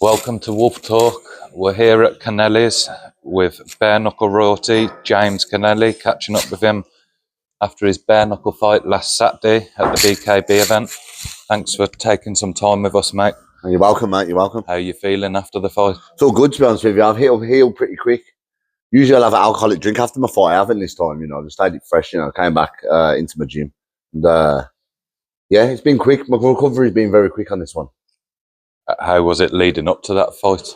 Welcome to Wolf Talk. We're here at Connelly's with bare knuckle royalty, James Connelly, catching up with him after his bare knuckle fight last Saturday at the BKB event. Thanks for taking some time with us, mate. You're welcome, mate. You're welcome. How are you feeling after the fight? It's all good, to be honest with you. I've healed pretty quick. Usually I'll have an alcoholic drink after my fight. I haven't this time, I just stayed it fresh, came back into my gym. And yeah, it's been quick. My recovery's been very quick on this one. How was it leading up to that fight?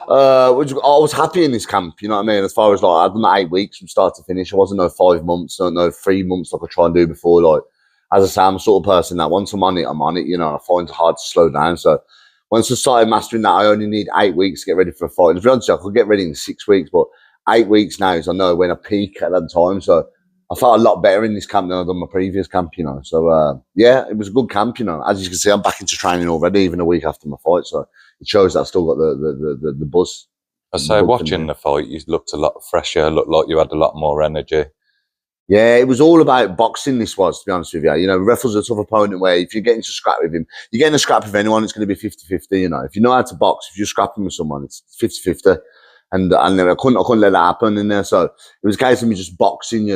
I was happy in this camp, you know what I mean? As far as I've done 8 weeks from start to finish. I wasn't no 5 months, no 3 months like I try and do before. As I say, I'm the sort of person that once I'm on it, I find it hard to slow down. So once I started mastering that, I only need 8 weeks to get ready for a fight. And to be honest, I could get ready in 6 weeks, but 8 weeks now is I know when I peak at that time. So I felt a lot better in this camp than I'd done my previous camp, So yeah, it was a good camp, As you can see, I'm back into training already, even a week after my fight. So it shows that I still got the buzz. I say, watching the fight, you looked a lot fresher, looked like you had a lot more energy. Yeah, it was all about boxing, this was, to be honest with you. Reffel's a tough opponent where if you get into a scrap with him, you're getting a scrap with anyone, it's going to be 50-50, If you know how to box, if you're scrapping with someone, it's 50-50. And I couldn't let that happen in there. So it was a case of me just boxing,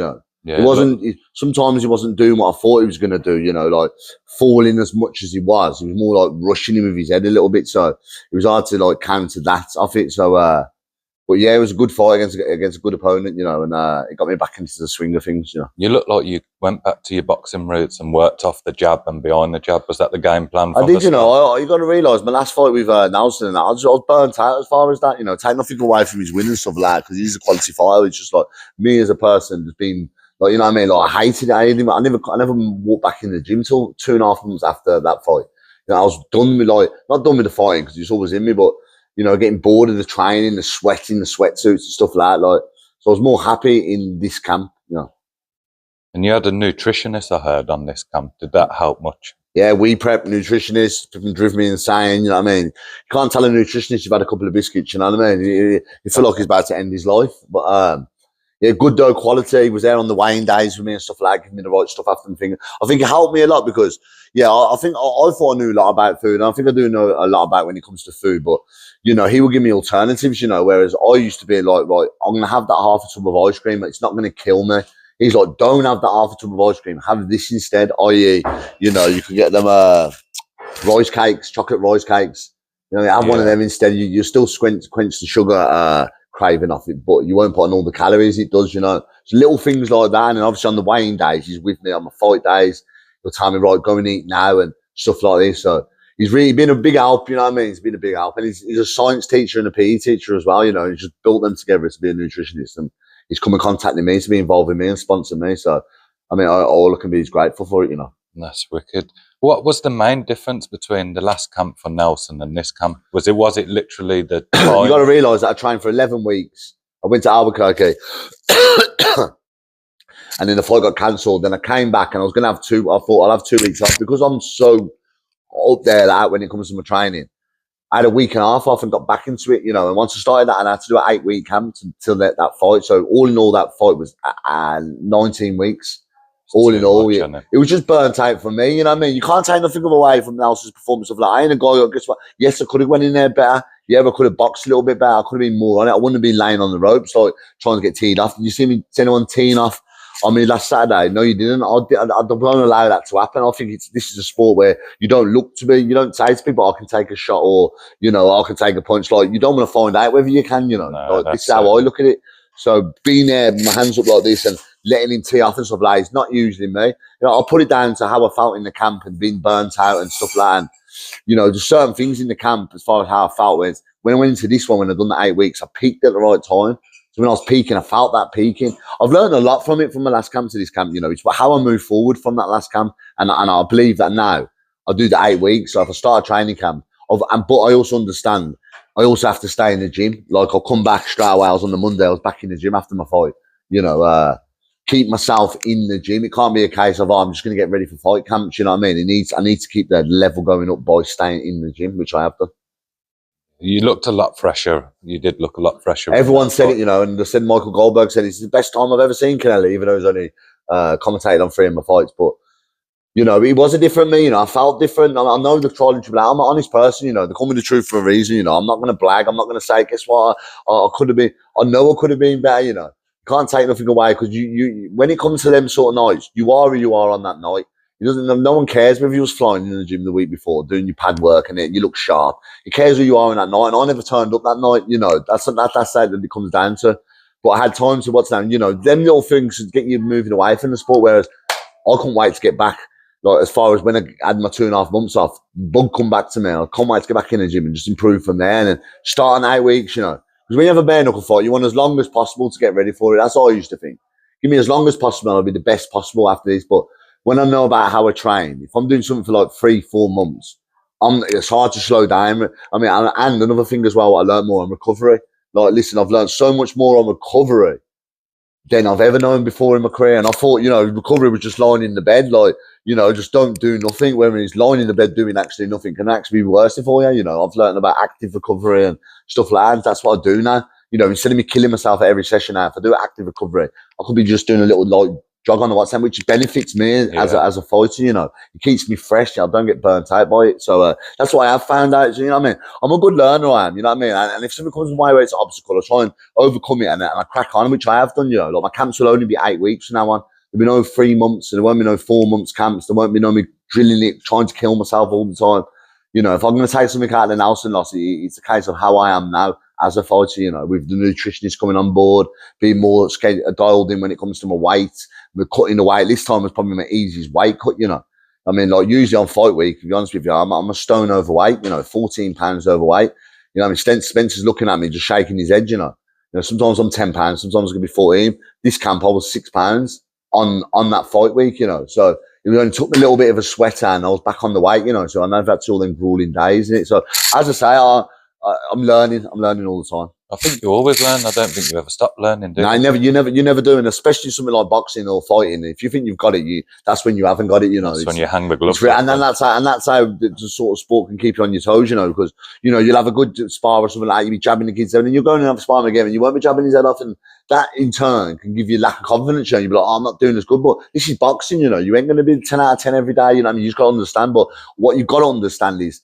Yeah, it wasn't, sometimes he wasn't doing what I thought he was going to do, like falling as much as he was. He was more like rushing him with his head a little bit. So it was hard to counter that off it. So, but yeah, it was a good fight against a good opponent, and it got me back into the swing of things, You look like you went back to your boxing roots and worked off the jab and behind the jab. Was that the game plan? I did, you got to realise my last fight with Nelson and that, I was burnt out as far as that, take nothing away from his win and stuff like that, because he's a quality fighter. It's just me as a person has been, you know what I mean? I hated it. I never walked back in the gym till 2.5 months after that fight. I was done with not done with the fighting because it's always in me, but getting bored of the training, the sweating, the sweatsuits and stuff like that. So I was more happy in this camp, And you had a nutritionist, I heard, on this camp. Did that help much? Yeah, we prep nutritionists, driven me insane, you know what I mean? You can't tell a nutritionist you've had a couple of biscuits, you know what I mean? You feel like he's about to end his life. But yeah, good dough quality. He was there on the weighing days with me and stuff like that, giving me the right stuff after the thing. I think it helped me a lot because, yeah, I think I thought I knew a lot about food. And I think I do know a lot about when it comes to food. But, he would give me alternatives, whereas I used to be like, right, I'm going to have that half a tub of ice cream. It's not going to kill me. He's like, don't have that half a tub of ice cream. Have this instead, i.e., you could get them rice cakes, chocolate rice cakes. Have one of them instead. You still quench the sugar craving off it, but you won't put on all the calories it does, So little things like that. And obviously on the weighing days, he's with me on my fight days. He'll tell me, right, go and eat now and stuff like this. So he's really been a big help, you know what I mean? He's been a big help. And he's a science teacher and a PE teacher as well, He's just built them together to be a nutritionist. And he's come and contacted me to be involved with me and sponsor me. So, I mean, all I can be is grateful for it, That's wicked. What was the main difference between the last camp for Nelson and this camp? Was it literally the time? You got to realise that I trained for 11 weeks. I went to Albuquerque. And then the fight got cancelled. Then I came back and I was going to have I thought I'll have 2 weeks off because I'm so up there that when it comes to my training. I had a week and a half off and got back into it, and once I started that, and I had to do an 8-week camp until that fight. So all in all, that fight was 19 weeks. All in all, it was just burnt out for me, you know what I mean? You can't take nothing away from Nelson's performance of I ain't a guy, guess what? Yes, I could have went in there better. Yeah, I could have boxed a little bit better. I could have been more on it. I wouldn't have been laying on the ropes, trying to get teed off. Did you see me, anyone teeing off on me last Saturday? No, you didn't. I don't allow that to happen. I think this is a sport where you don't you don't say to people, I can take a shot or, I can take a punch. You don't want to find out whether you can, No, this is how I look at it. So being there, my hands up like this and letting him tee off and stuff like that is not usually me. I'll put it down to how I felt in the camp and being burnt out and stuff like that. And, there's certain things in the camp as far as how I felt was when I went into this one, when I'd done the 8 weeks, I peaked at the right time. So when I was peaking, I felt that peaking. I've learned a lot from it from my last camp to this camp, it's how I move forward from that last camp. And I believe that now I'll do the 8 weeks. So if I start a training camp, but I also understand I also have to stay in the gym. I'll come back straight away. I was on the Monday, I was back in the gym after my fight, keep myself in the gym. It can't be a case of, I'm just going to get ready for fight camps. You know what I mean? I need to keep the level going up by staying in the gym, which I have done. You looked a lot fresher. You did look a lot fresher. Everyone said it, and they said Michael Goldberg said it's the best time I've ever seen Connelly, even though he's only commentated on 3 of my fights. But You know, it was a different me. You know, I felt different. I know the trial and tribulation. I'm an honest person. You know, they call me the truth for a reason. You know, I'm not going to brag. I'm not going to say, guess what? I could have been. I know I could have been better. You know, you can't take nothing away because when it comes to them sort of nights, you are who you are on that night. It doesn't. No one cares whether you was flying in the gym the week before, doing your pad work, and then you look sharp. It cares who you are on that night. And I never turned up that night. You know, that's it that it comes down to. But I had time to what's down. You know, them little things get you moving away from the sport. Whereas I couldn't wait to get back. Like, as far as when I had my 2.5 months off, bug come back to me. I can't wait to get back in the gym and just improve from there. And then start in 8 weeks, you know. Because when you have a bare knuckle fight, you want as long as possible to get ready for it. That's all I used to think. Give me as long as possible, I'll be the best possible after this. But when I know about how I train, if I'm doing something for like 3-4 months, it's hard to slow down. I mean, and another thing as well, I learned more on recovery. Like, listen, I've learned so much more on recovery than I've ever known before in my career. And I thought, you know, recovery was just lying in the bed, like, you know, just don't do nothing. Whereas lying in the bed doing actually nothing can actually be worse for you. You know, I've learned about active recovery and stuff like that. That's what I do now. You know, instead of me killing myself at every session now, if I do active recovery, I could be just doing a little like jog on the WhatsApp, which benefits me as a fighter. You know, it keeps me fresh. I don't get burnt out by it. So that's what I have found out. You know what I mean? I'm a good learner. I am. You know what I mean? And if something comes my way, it's an obstacle, I try and overcome it and I crack on, which I have done. You know, like my camps will only be 8 weeks from now on. There'll be no 3 months, and there won't be no 4 months camps. There won't be no me drilling it, trying to kill myself all the time. You know, if I'm going to take something out of the Nelson loss, it's a case of how I am now as a fighter. You know, with the nutritionist coming on board, being more dialed in when it comes to my weight. We're cutting the weight. This time was probably my easiest weight cut. You know, I mean, like usually on fight week, to be honest with you, I'm a stone overweight. You know, 14 pounds overweight. You know, I mean, Spencer's looking at me, just shaking his head. You know, sometimes I'm 10 pounds, sometimes it's gonna be 14. This camp I was 6 pounds on that fight week, you know. So it only took me a little bit of a sweater and I was back on the weight, you know. So I know that's all them grueling days, isn't it? So as I say, I'm learning all the time. I think you always learn. I don't think you ever stop learning, do you? No, you never do, and especially something like boxing or fighting. If you think you've got it, that's when you haven't got it. You know, that's when you hang the gloves. And then that's how the sort of sport can keep you on your toes. You know, because you know you'll have a good spar or something like that, you'll be jabbing the kid's head, and you're going to have a spar again, and you won't be jabbing his head off, and that in turn can give you lack of confidence. You know, you'll be like, oh, I'm not doing as good, but this is boxing. You know, you ain't going to be 10 out of 10 every day. You know, what I mean, you just got to understand. But what you've got to understand is,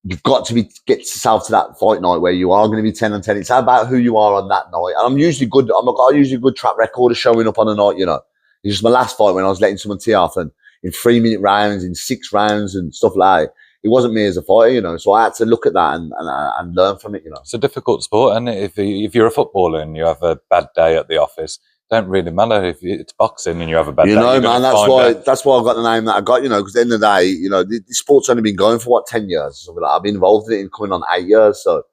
you've got to get yourself to that fight night where you are going to be 10 on 10. It's about who you are on that night. And I'm usually good. I've got usually a good track record of showing up on a night, you know. It's just my last fight when I was letting someone tee off and in 3-minute rounds, in 6 rounds and stuff like that. It wasn't me as a fighter, you know. So I had to look at that and learn from it, you know. It's a difficult sport, and if you're a footballer and you have a bad day at the office, don't really matter if it's boxing and you have a bad day. You know, man, that's why I got the name that I got, you know, because at the end of the day, you know, the sport's only been going for, what, 10 years? So I've been involved in it coming on 8 years. So,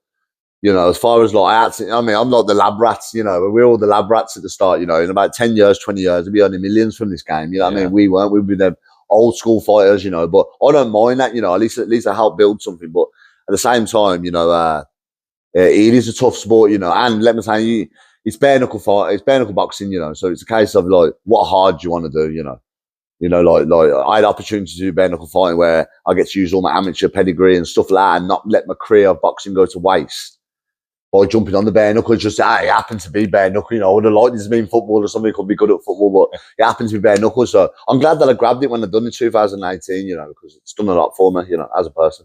you know, as far as like, I mean, I'm like the lab rats, you know, we're all the lab rats at the start, you know, in about 10 years, 20 years, we'll be earning millions from this game. You know what I mean? We'd be them old school fighters, you know, but I don't mind that, you know, at least I help build something. But at the same time, you know, it is a tough sport, you know, and let me tell you, it's bare knuckle fight. It's bare knuckle boxing, you know. So it's a case of like, what hard do you want to do, you know? You know, like I had opportunity to do bare knuckle fighting where I get to use all my amateur pedigree and stuff like that, and not let my career of boxing go to waste by jumping on the bare knuckle. Just it happened to be bare knuckle, you know. I would have liked this to be in football or somebody could be good at football, but it happened to be bare knuckle. So I'm glad that I grabbed it when I done it in 2018, you know, because it's done a lot for me, you know, as a person.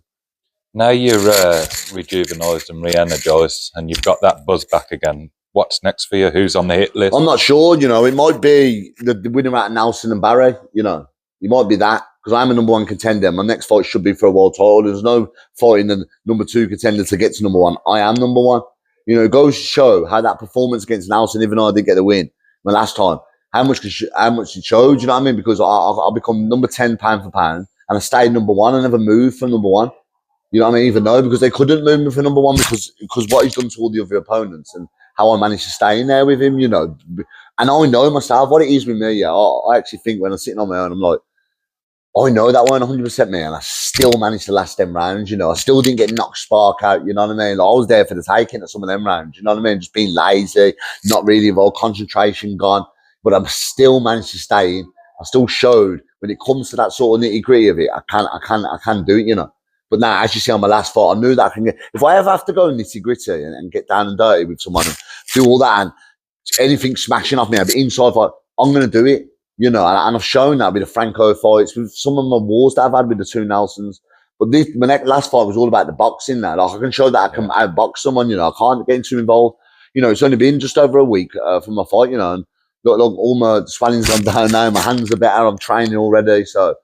Now you're rejuvenised and re-energised, and you've got that buzz back again. What's next for you? Who's on the hit list? I'm not sure, you know. It might be the winner out of Nelson and Barry, you know. It might be that, because I'm a number 1 contender. My next fight should be for a world title. There's no fighting the number 2 contender to get to number 1. I am number 1. You know, it goes to show how that performance against Nelson, even though I didn't get the win my last time, how much it showed, you know what I mean? Because I've become number 10 pound for pound, and I stayed number 1. I never moved from number 1. You know what I mean? Even though, because they couldn't move me for number 1 because what he's done to all the other opponents and how I managed to stay in there with him, you know. And I know myself what it is with me, yeah. I actually think when I'm sitting on my own, I'm like, I know that wasn't 100% me, and I still managed to last them rounds, you know. I still didn't get knocked spark out, you know what I mean? Like, I was there for the taking at some of them rounds, you know what I mean? Just being lazy, not really involved, concentration gone. But I still managed to stay in. I still showed when it comes to that sort of nitty-gritty of it, I can do it, you know. But now, as you see on my last fight, I knew that I can get, if I ever have to go nitty-gritty and get down and dirty with someone and do all that and anything smashing off me, but inside fight, I'm going to do it. you know, and I've shown that with the Franco fights, with some of my wars that I've had with the two Nelsons. But my last fight was all about the boxing now. Like, I can show that I can outbox someone, you know, I can't get too involved. You know, it's only been just over a week from my fight, you know, and look, all my swelling's gone down now, my hands are better, I'm training already, so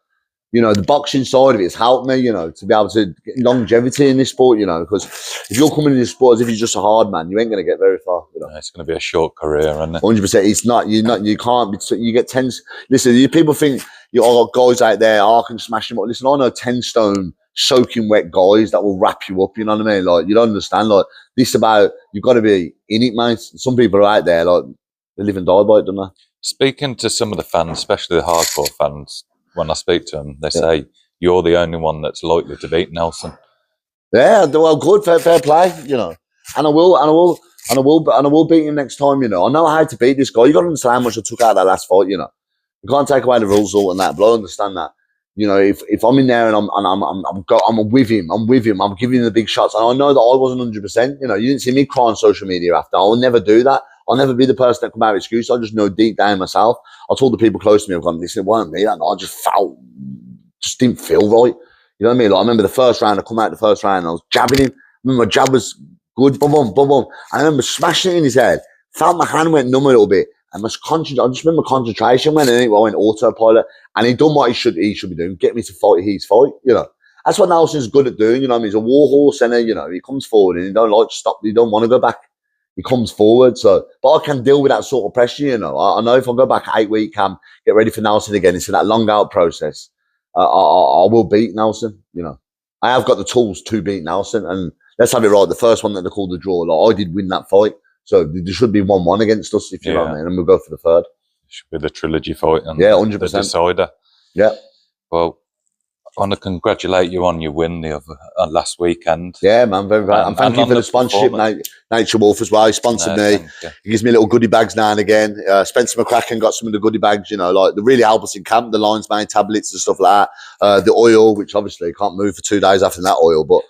you know, the boxing side of it has helped me, you know, to be able to get longevity in this sport, you know, because if you're coming in this sport as if you're just a hard man, you ain't going to get very far, you know. It's going to be a short career, isn't it? 100%. It's not, you can't be, you get 10, listen, people think you're all guys out there, I can smash them up. Listen, I know 10 stone soaking wet guys that will wrap you up, you know what I mean? Like, you don't understand, like, this about, you've got to be in it, mate. Some people are out there, like, they live and die by it, don't they? Speaking to some of the fans, especially the hardcore fans, when I speak to them, they say you're the only one that's likely to beat Nelson. Yeah, well, good, fair play, you know. And I will beat him next time, you know. I know how to beat this guy. You got to understand how much I took out of that last fight, you know. You can't take away the result and that, but I understand that. You know, if I'm in there and I'm with him, I'm giving him the big shots, and I know that I wasn't 100%. You know, you didn't see me cry on social media after. I will never do that. I'll never be the person that come out with excuses. I just know deep down myself. I told the people close to me, I've gone, listen, it weren't me that night. I just didn't feel right. You know what I mean? Like, I remember the first round, I come out the first round, and I was jabbing him. I remember my jab was good, boom, boom, boom, boom. I remember smashing it in his head. Felt my hand went numb a little bit. And I just remember concentration went, and I went autopilot. And he done what he should be doing, get me to fight his fight, you know. That's what Nelson's good at doing, you know what I mean? He's a war horse, and you know, he comes forward and he don't like to stop, he don't want to go back. He comes forward, so, but I can deal with that sort of pressure, you know. I know if I go back 8-week camp, get ready for Nelson again, it's that long out process. I will beat Nelson, you know. I have got the tools to beat Nelson, and let's have it right. The first one that they called the draw, like, I did win that fight, so there should be 1-1 against us, if you know what I mean, and we'll go for the third. It should be the trilogy fight, and 100%. The decider. Yeah. Well, I want to congratulate you on your win the other last weekend. Yeah, man, very right. And thank you for the sponsorship, Nature Wolf as well. He sponsored me. He gives me little goodie bags now and again. Spencer McCracken got some of the goodie bags, you know, like, they really help us in camp, the lion's mane tablets and stuff like that. The oil, which obviously you can't move for 2 days after that oil, but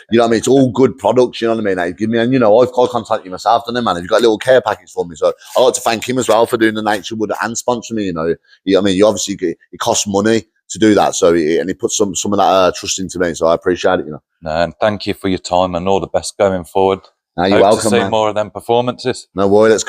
you know what I mean? It's all good products, you know what I mean? They give me, and you know, I've contacted you myself, don't I, man? You've got little care packets for me. So I'd like to thank him as well for doing the Nature Wood and sponsoring me, you know. I mean, you obviously, it costs money to do that, so and he put some of that trust into me, so I appreciate it, you know. And thank you for your time, and all the best going forward. You're welcome, to see man. more of them performances. No worry, let's go.